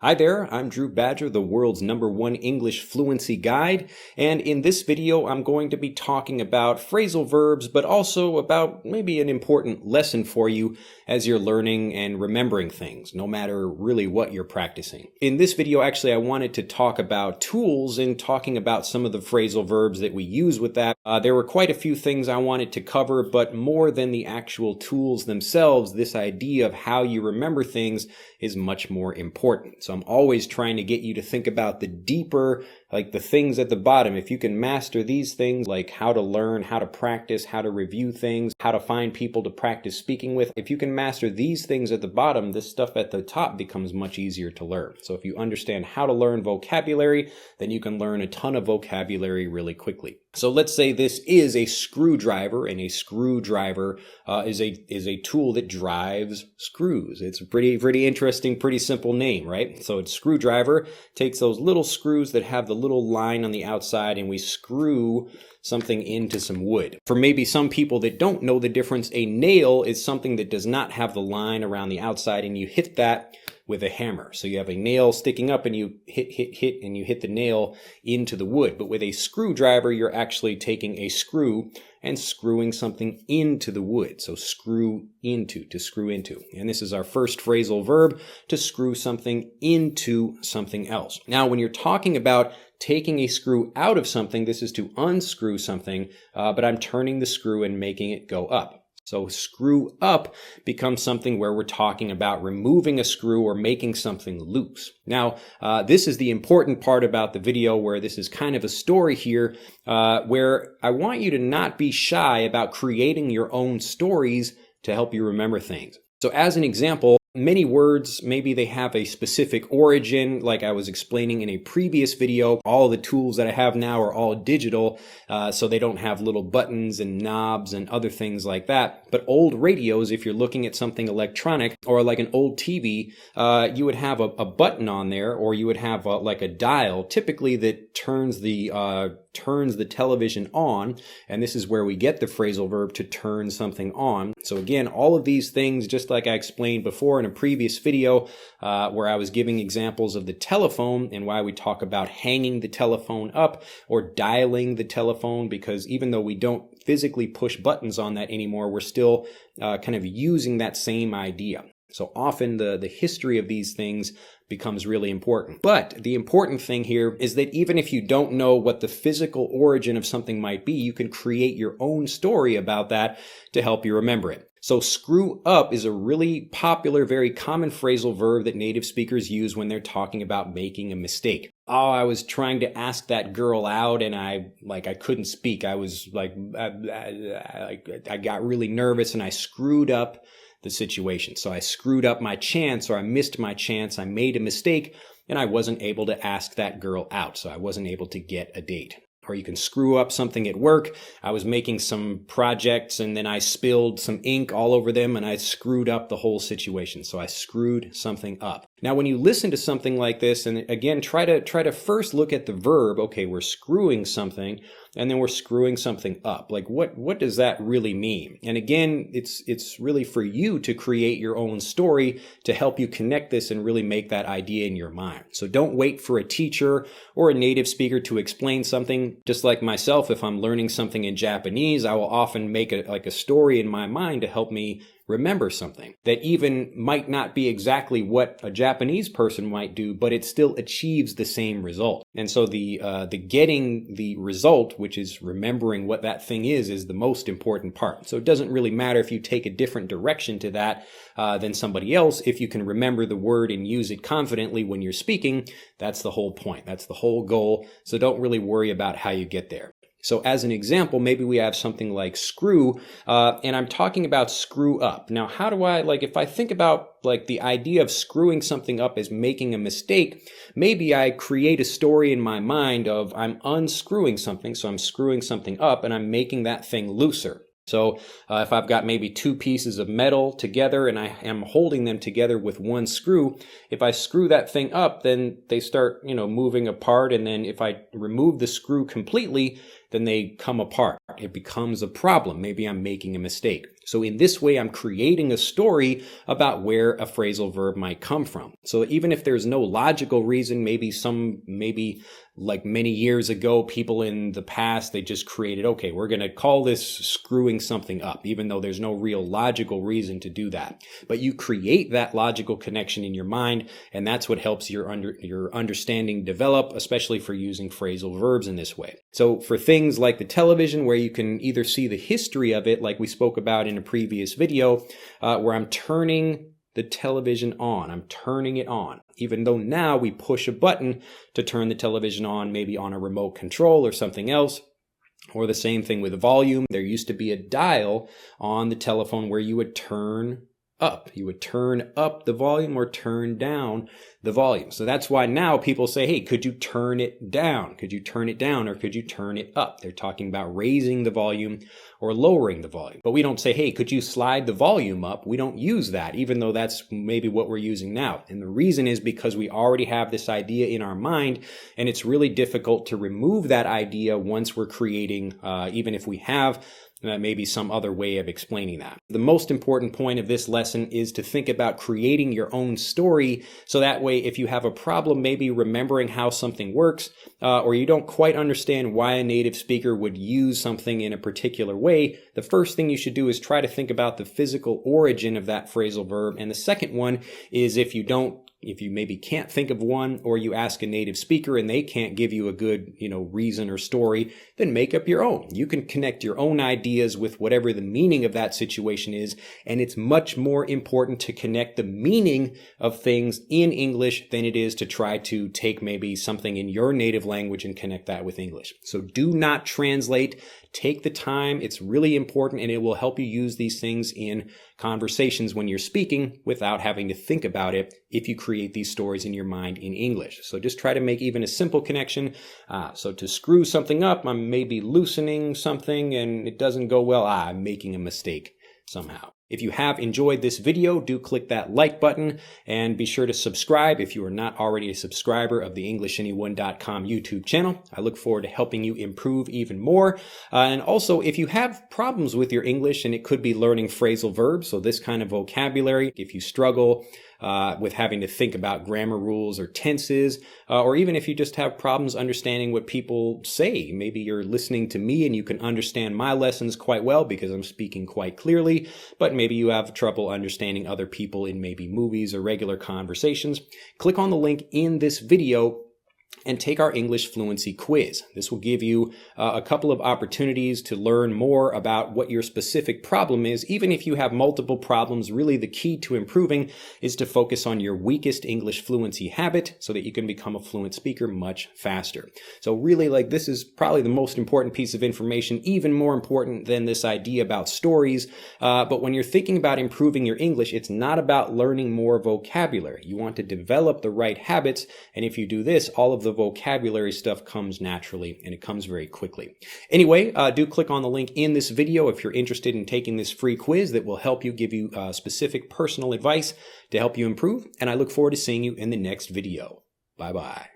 Hi there, I'm Drew Badger, the world's #1 English fluency guide, and in this video I'm going to be talking about phrasal verbs, but also about maybe an important lesson for you as you're learning and remembering things, no matter really what you're practicing. In this video, actually, I wanted to talk about tools and talking about some of the phrasal verbs that we use with that. There were quite a few things I wanted to cover, but more than the actual tools themselves, this idea of how you remember things is much more important. So I'm always trying to get you to think about the deeper, like the things at the bottom. If you can master these things, like how to learn, how to practice, how to review things, how to find people to practice speaking with, if you can master these things at the bottom, this stuff at the top becomes much easier to learn. So if you understand how to learn vocabulary, then you can learn a ton of vocabulary really quickly. So let's say this is a screwdriver, and a screwdriver is a tool that drives screws. It's a pretty interesting, pretty simple name, right? So a screwdriver takes those little screws that have the little line on the outside, and we screw something into some wood. For maybe some people that don't know the difference, a nail is something that does not have the line around the outside, and you hit that with a hammer. So you have a nail sticking up and you hit, and you hit the nail into the wood. But with a screwdriver, you're actually taking a screw and screwing something into the wood. So screw into, to screw into. And this is our first phrasal verb, to screw something into something else. Now, when you're talking about taking a screw out of something, this is to unscrew something, but I'm turning the screw and making it go up. So screw up becomes something where we're talking about removing a screw or making something loose. Now, this is the important part about the video, where this is kind of a story here, where I want you to not be shy about creating your own stories to help you remember things. So as an example, many words, maybe they have a specific origin, like I was explaining in a previous video. All the tools that I have now are all digital, so they don't have little buttons and knobs and other things like that. But old radios, if you're looking at something electronic, or like an old TV, you would have a button on there, or you would have like a dial, typically that turns the television on, and this is where we get the phrasal verb to turn something on. So again, all of these things, just like I explained before in a previous video, where I was giving examples of the telephone and why we talk about hanging the telephone up or dialing the telephone, because even though we don't physically push buttons on that anymore, we're still kind of using that same idea. So often the history of these things becomes really important. But the important thing here is that even if you don't know what the physical origin of something might be, you can create your own story about that to help you remember it. So screw up is a really popular, very common phrasal verb that native speakers use when they're talking about making a mistake. Oh, I was trying to ask that girl out and I couldn't speak. I was I got really nervous and I screwed up the situation. So I screwed up my chance, or I missed my chance. I made a mistake and I wasn't able to ask that girl out. So I wasn't able to get a date. Or you can screw up something at work. I was making some projects and then I spilled some ink all over them and I screwed up the whole situation. So I screwed something up. Now, when you listen to something like this, and again, try to first look at the verb. Okay, we're screwing something and then we're screwing something up. Like what does that really mean? And again, it's really for you to create your own story to help you connect this and really make that idea in your mind. So don't wait for a teacher or a native speaker to explain something. Just like myself, if I'm learning something in Japanese, I will often make a story in my mind to help me remember something that even might not be exactly what a Japanese person might do, but it still achieves the same result. And so the getting the result, which is remembering what that thing is the most important part. So it doesn't really matter if you take a different direction to that than somebody else. If you can remember the word and use it confidently when you're speaking, that's the whole point. That's the whole goal. So don't really worry about how you get there. So as an example, maybe we have something like screw, and I'm talking about screw up. Now, how do I, if I think about the idea of screwing something up as making a mistake, maybe I create a story in my mind of I'm unscrewing something, so I'm screwing something up and I'm making that thing looser. So if I've got maybe two pieces of metal together and I am holding them together with one screw, if I screw that thing up, then they start, moving apart. And then if I remove the screw completely, then they come apart. It becomes a problem. Maybe I'm making a mistake. So in this way, I'm creating a story about where a phrasal verb might come from. So even if there's no logical reason, maybe like many years ago, people in the past, they just created, okay, we're going to call this screwing something up, even though there's no real logical reason to do that. But you create that logical connection in your mind, and that's what helps your understanding develop, especially for using phrasal verbs in this way. So for things like the television, where you can either see the history of it, like we spoke about in a previous video, where I'm turning the television on. I'm turning it on. Even though now we push a button to turn the television on, maybe on a remote control or something else. Or the same thing with volume. There used to be a dial on the telephone where you would turn up. You would turn up the volume or turn down the volume. So that's why now people say, hey, could you turn it down? Could you turn it down or could you turn it up? They're talking about raising the volume or lowering the volume. But we don't say, hey, could you slide the volume up? We don't use that, even though that's maybe what we're using now. And the reason is because we already have this idea in our mind, and it's really difficult to remove that idea once we're creating, even if we have maybe some other way of explaining that. The most important point of this lesson is to think about creating your own story, so that way if you have a problem maybe remembering how something works, or you don't quite understand why a native speaker would use something in a particular way, the first thing you should do is try to think about the physical origin of that phrasal verb. And the second one is if you maybe can't think of one, or you ask a native speaker and they can't give you a good, reason or story, then make up your own. You can connect your own ideas with whatever the meaning of that situation is. And it's much more important to connect the meaning of things in English than it is to try to take maybe something in your native language and connect that with English. So do not translate. Take the time. It's really important, and it will help you use these things in conversations when you're speaking without having to think about it if you create these stories in your mind in English. So just try to make even a simple connection. So to screw something up, I'm maybe loosening something and it doesn't go well. I'm making a mistake somehow. If you have enjoyed this video, do click that like button and be sure to subscribe if you are not already a subscriber of the EnglishAnyone.com YouTube channel. I look forward to helping you improve even more. And also, if you have problems with your English, and it could be learning phrasal verbs, so this kind of vocabulary, if you struggle with having to think about grammar rules or tenses, or even if you just have problems understanding what people say. Maybe you're listening to me and you can understand my lessons quite well because I'm speaking quite clearly, but maybe you have trouble understanding other people in maybe movies or regular conversations. Click on the link in this video and take our English fluency quiz. This will give you a couple of opportunities to learn more about what your specific problem is. Even if you have multiple problems, really the key to improving is to focus on your weakest English fluency habit so that you can become a fluent speaker much faster. So really, this is probably the most important piece of information, even more important than this idea about stories. But when you're thinking about improving your English, it's not about learning more vocabulary. You want to develop the right habits, and if you do this, all of the vocabulary stuff comes naturally, and it comes very quickly. Anyway, do click on the link in this video if you're interested in taking this free quiz that will help you, give you specific personal advice to help you improve, and I look forward to seeing you in the next video. Bye-bye.